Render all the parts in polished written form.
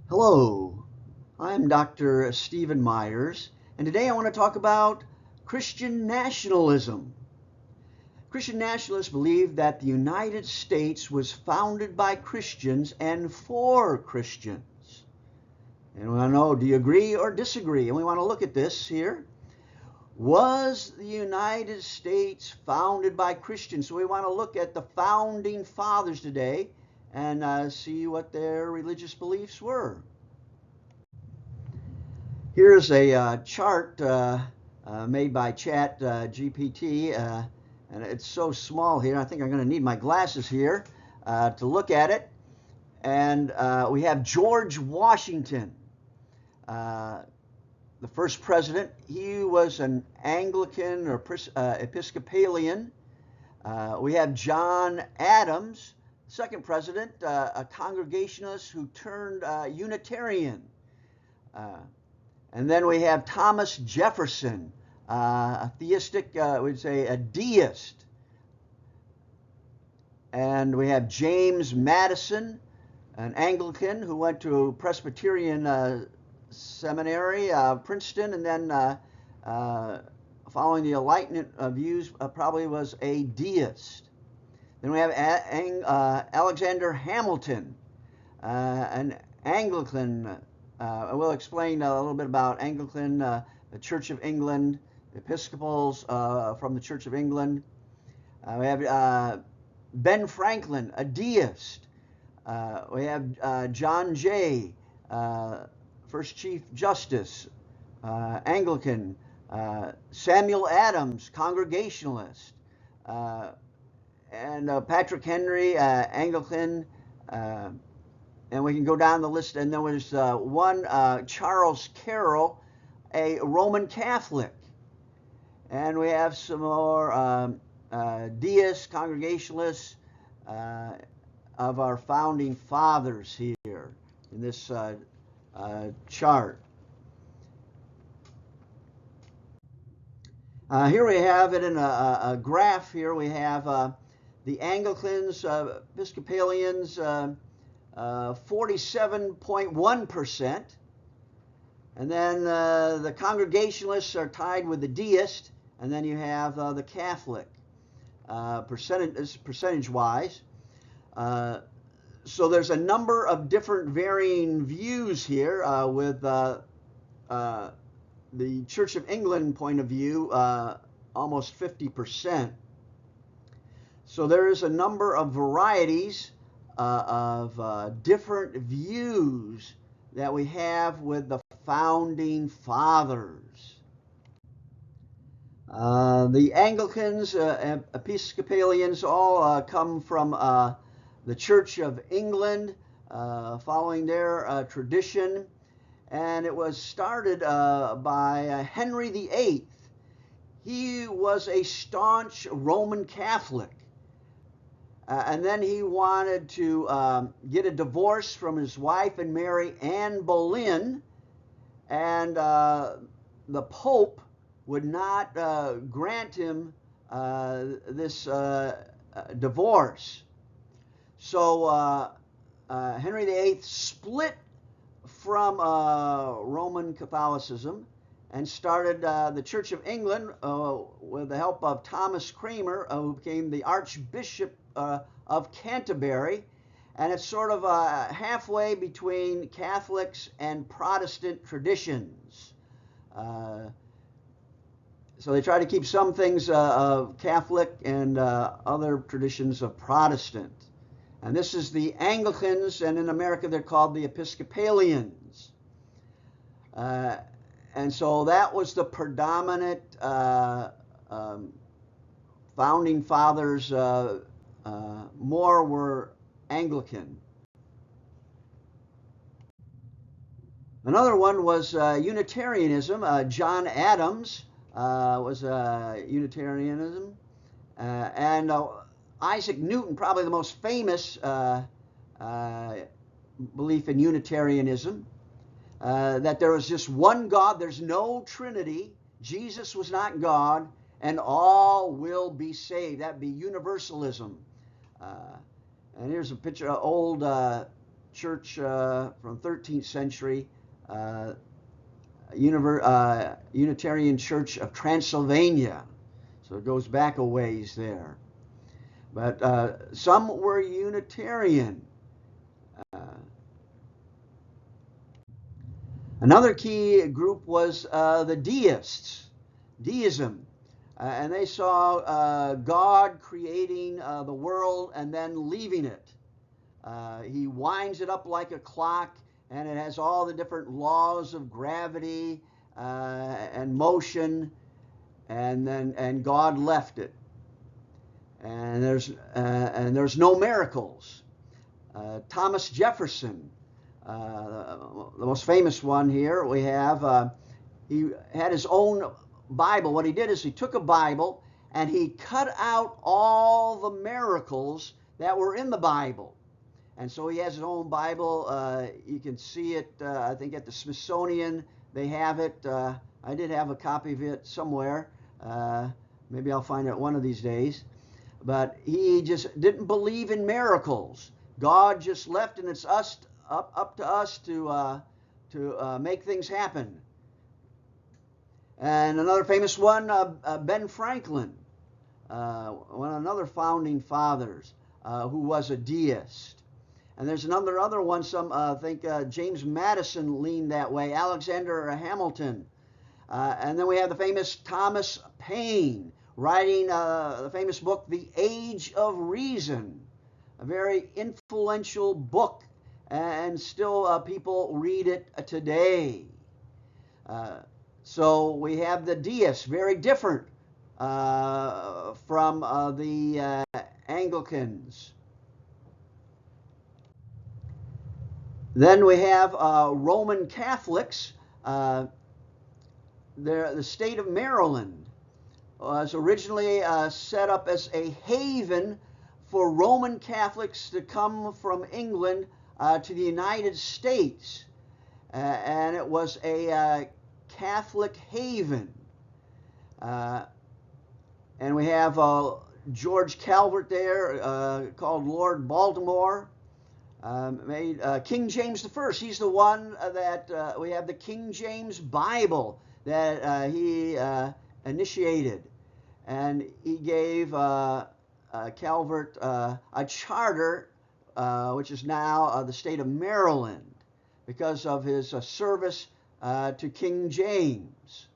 Hello, I'm Dr. Stephen Myers, and today I want to talk about Christian nationalism. Christian nationalists believe that the United States was founded by Christians and for Christians. And we want to know, do you agree or disagree? And we want to look at this here. Was the United States founded by Christians? So we want to look at the founding fathers today and see what their religious beliefs were. Here's a chart made by ChatGPT, and it's so small here. I think I'm going to need my glasses here to look at it. And we have George Washington, the first president. He was an Anglican or Episcopalian. We have John Adams, second president, a Congregationalist who turned Unitarian. And then we have Thomas Jefferson, a theistic, we'd say a deist. And we have James Madison, an Anglican who went to Presbyterian seminary, Princeton, and then following the Enlightenment views, probably was a deist. Then we have Alexander Hamilton, an Anglican. I will explain a little bit about Anglican, the Church of England, Episcopals from the Church of England. We have Ben Franklin, a deist. We have John Jay, first Chief Justice, Anglican. Samuel Adams, Congregationalist. And Patrick Henry, Anglican. And we can go down the list, and there was one, Charles Carroll, a Roman Catholic. And we have some more deists, Congregationalists of our founding fathers here in this chart. Here we have it in a graph here. We have the Anglicans, Episcopalians, 47.1%. And then the Congregationalists are tied with the deist. And then you have the Catholic, percentage-wise. So there's a number of different varying views here with the Church of England point of view, almost 50%. So there is a number of varieties of different views that we have with the founding fathers. The Anglicans, Episcopalians all come from the Church of England, following their tradition. And it was started by Henry VIII. He was a staunch Roman Catholic. And then he wanted to get a divorce from his wife and marry Anne Boleyn. And the Pope would not grant him this divorce. So Henry VIII split from Roman Catholicism and started the Church of England with the help of Thomas Cranmer, who became the Archbishop of Canterbury. And it's sort of halfway between Catholics and Protestant traditions. So they try to keep some things of Catholic and other traditions of Protestant. And this is the Anglicans, and in America they're called the Episcopalians. And so that was the predominant founding fathers. More were Anglican. Another one was Unitarianism. John Adams was Unitarianism. And Isaac Newton, probably the most famous belief in Unitarianism, that there was just one God, there's no Trinity, Jesus was not God, and all will be saved. That'd be universalism. And here's a picture of old church from 13th century, Unitarian Church of Transylvania. So it goes back a ways there. But some were Unitarian. Another key group was the deists, deism. And they saw God creating the world and then leaving it. He winds it up like a clock, and it has all the different laws of gravity and motion, and God left it. And there's no miracles. Thomas Jefferson, the most famous one here we have, he had his own Bible. What he did is he took a Bible and he cut out all the miracles that were in the Bible. And so he has his own Bible. You can see it, I think, at the Smithsonian. They have it. I did have a copy of it somewhere. Maybe I'll find it one of these days. But he just didn't believe in miracles. God just left, and it's up to us to make things happen. And another famous one, Ben Franklin, another founding fathers, who was a deist. And there's other one, some think James Madison leaned that way, Alexander Hamilton. And then we have the famous Thomas Paine, writing the famous book, The Age of Reason, a very influential book, and still people read it today. So we have the deists, very different from the Anglicans. Then we have Roman Catholics. The state of Maryland was originally set up as a haven for Roman Catholics to come from England to the United States. And it was a Catholic haven. And we have George Calvert there, called Lord Baltimore. Made King James I. He's the one that we have the King James Bible that he initiated. And he gave Calvert a charter, which is now the state of Maryland, because of his service to King James.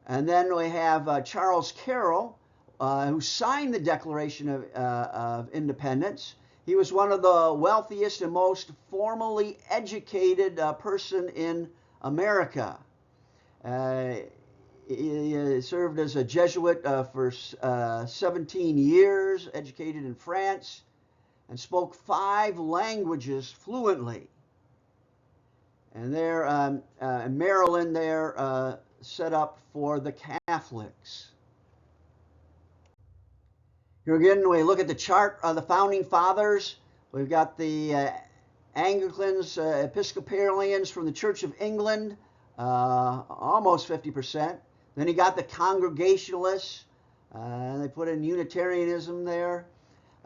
And then we have Charles Carroll, who signed the Declaration of Independence. He was one of the wealthiest and most formally educated person in America. He served as a Jesuit for 17 years, educated in France, and spoke 5 languages fluently. And there, in Maryland, they're set up for the Catholics. Here again, we look at the chart of the founding fathers. We've got the Anglicans, Episcopalians from the Church of England, almost 50%. Then you got the Congregationalists, they put in Unitarianism there,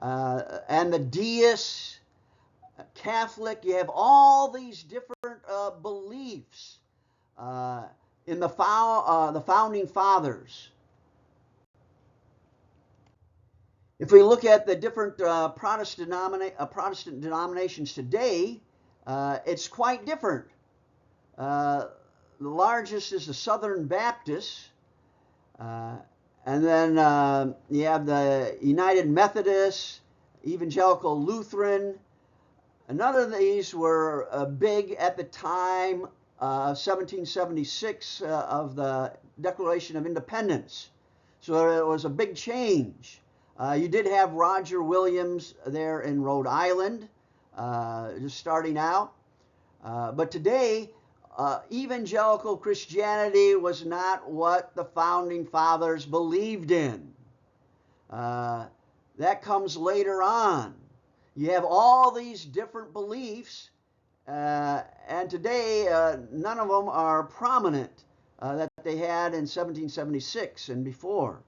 and the deists, Catholic. You have all these different beliefs in the founding fathers. If we look at the different Protestant denominations today, it's quite different. The largest is the Southern Baptists, and then you have the United Methodists, Evangelical Lutheran. None of these were big at the time of 1776 of the Declaration of Independence. So it was a big change. You did have Roger Williams there in Rhode Island, just starting out. But today, evangelical Christianity was not what the founding fathers believed in. That comes later on. You have all these different beliefs, and today none of them are prominent that they had in 1776 and before.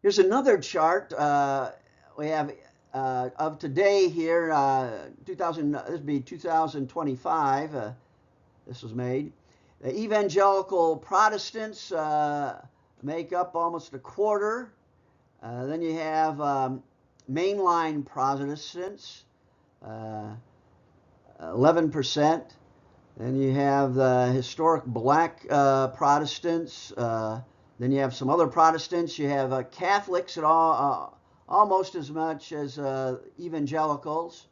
Here's another chart. We have of today here, 2000, this would be 2025, this was made. The evangelical Protestants make up almost a quarter. Then you have mainline Protestants, 11%. Then you have the historic black Protestants. Then you have some other Protestants. You have Catholics at almost as much as evangelicals.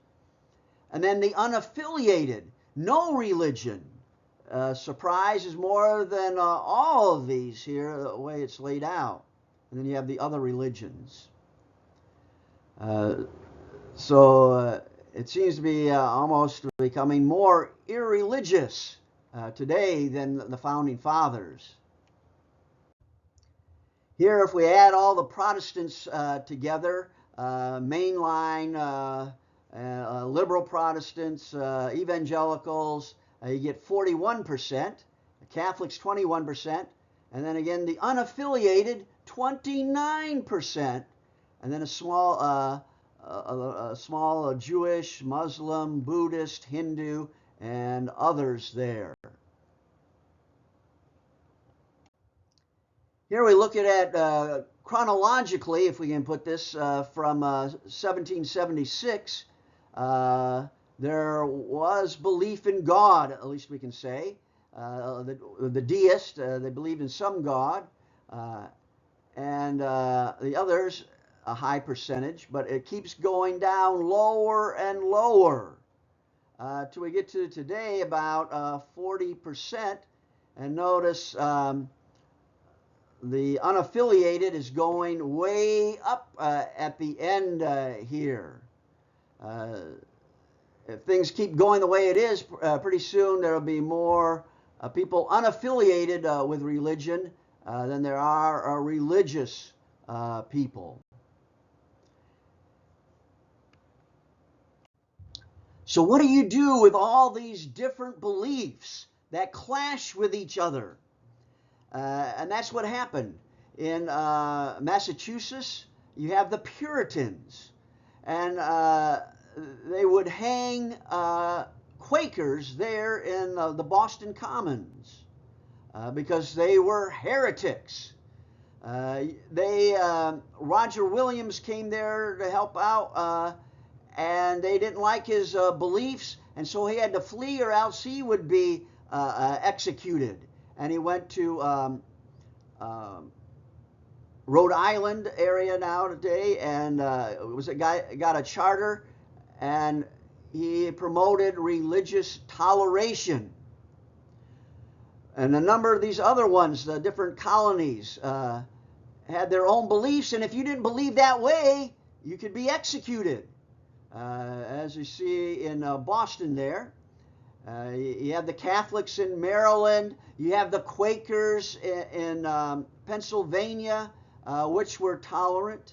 And then the unaffiliated, no religion. Surprise is more than all of these here, the way it's laid out. And then you have the other religions. So it seems to be almost becoming more irreligious today than the founding fathers. Here, if we add all the Protestants together, mainline, liberal Protestants, evangelicals, you get 41%, Catholics 21%, and then again the unaffiliated 29%, and then a small Jewish, Muslim, Buddhist, Hindu, and others there. Here we look at chronologically, if we can put this, from 1776. There was belief in God, at least we can say. The deists, they believed in some God, and the others, a high percentage, but it keeps going down lower and lower till we get to today about 40%. And notice the unaffiliated is going way up at the end here. If things keep going the way it is, pretty soon there will be more people unaffiliated with religion than there are religious people. So what do you do with all these different beliefs that clash with each other? And that's what happened. In Massachusetts, you have the Puritans, and they would hang Quakers there in the Boston Commons because they were heretics. Roger Williams came there to help out, and they didn't like his beliefs, and so he had to flee, or else he would be executed. And he went to Rhode Island area now today, and got a charter, and he promoted religious toleration. And a number of these other ones, the different colonies, had their own beliefs, and if you didn't believe that way, you could be executed. As you see in Boston there. You have the Catholics in Maryland. You have the Quakers in Pennsylvania, which were tolerant.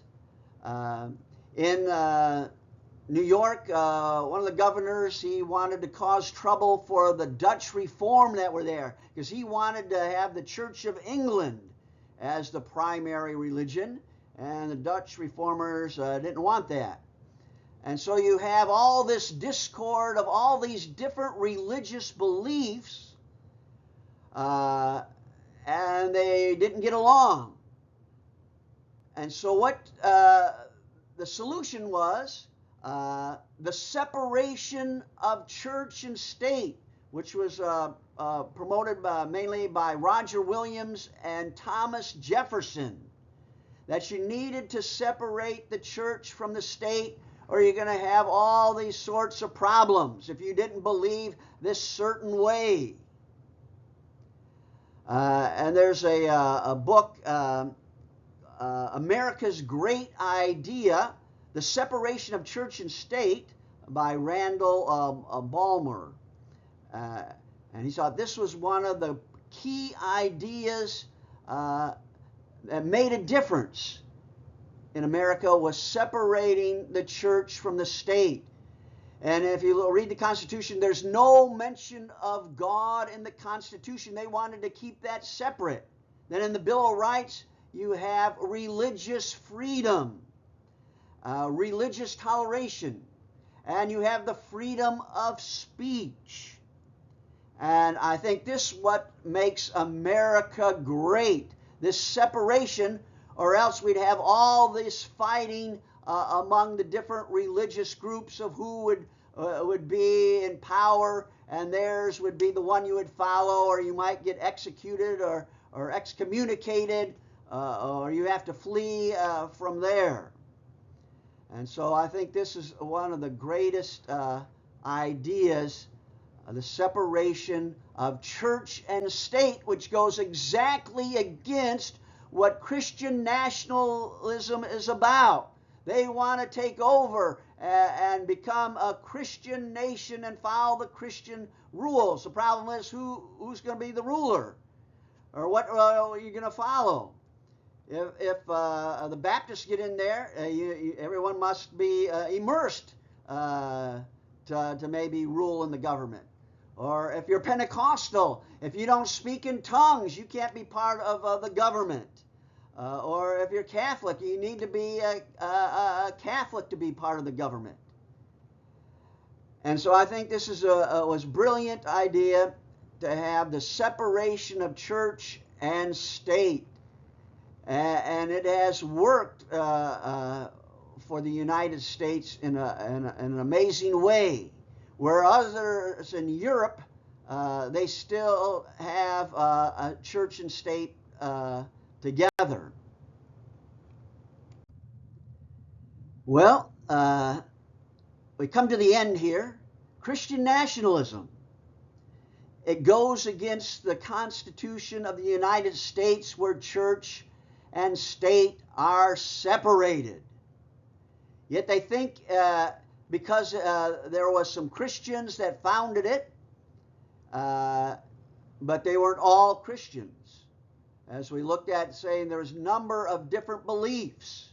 In New York, one of the governors, he wanted to cause trouble for the Dutch Reform that were there, because he wanted to have the Church of England as the primary religion, and the Dutch reformers didn't want that. And so you have all this discord of all these different religious beliefs, and they didn't get along. And so what the solution was, the separation of church and state, which was promoted mainly by Roger Williams and Thomas Jefferson, that you needed to separate the church from the state, or you're going to have all these sorts of problems if you didn't believe this certain way. And there's a book, America's Great Idea, The Separation of Church and State, by Randall Balmer. And he thought this was one of the key ideas that made a difference in America, was separating the church from the state. And if you read the Constitution, there's no mention of God in the Constitution. They wanted to keep that separate. Then in the Bill of Rights, you have religious freedom. religious toleration, and you have the freedom of speech. And I think this is what makes America great, this separation, or else we'd have all this fighting among the different religious groups of who would be in power, and theirs would be the one you would follow, or you might get executed or excommunicated, or you have to flee from there. And so I think this is one of the greatest ideas, the separation of church and state, which goes exactly against what Christian nationalism is about. They want to take over and become a Christian nation and follow the Christian rules. The problem is who's going to be the ruler, or what are you going to follow? If the Baptists get in there, everyone must be immersed to maybe rule in the government. Or if you're Pentecostal, if you don't speak in tongues, you can't be part of the government. Or if you're Catholic, you need to be a Catholic to be part of the government. And so I think this was a brilliant idea to have the separation of church and state. And it has worked for the United States in an amazing way. Where others in Europe, they still have a church and state together. Well, we come to the end here. Christian nationalism. It goes against the Constitution of the United States, where church and state are separated. Yet they think because there was some Christians that founded it, but they weren't all Christians. As we looked at, saying there's a number of different beliefs.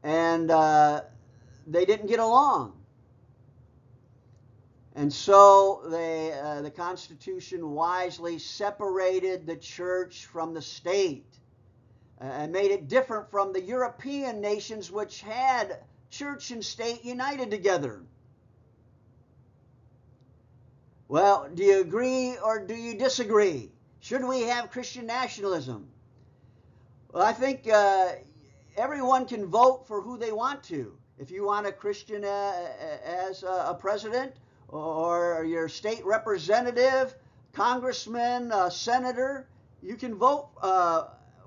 And they didn't get along. And so the Constitution wisely separated the church from the state and made it different from the European nations, which had church and state united together. Well, do you agree or do you disagree? Should we have Christian nationalism? Well, I think everyone can vote for who they want to. If you want a Christian as a president, or your state representative, congressman, senator, you can vote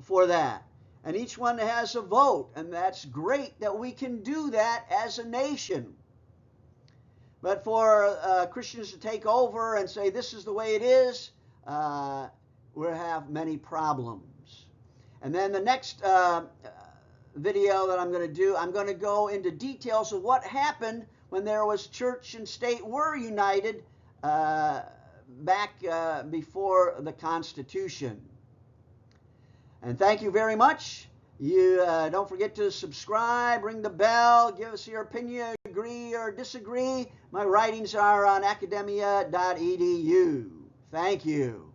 for that. And each one has a vote, and that's great that we can do that as a nation. But for Christians to take over and say this is the way it is, we'll have many problems. And then the next video that I'm going to do, I'm going to go into details of what happened when there was church and state were united back before the Constitution. And thank you very much. You don't forget to subscribe, ring the bell, give us your opinion, agree or disagree. My writings are on academia.edu. Thank you.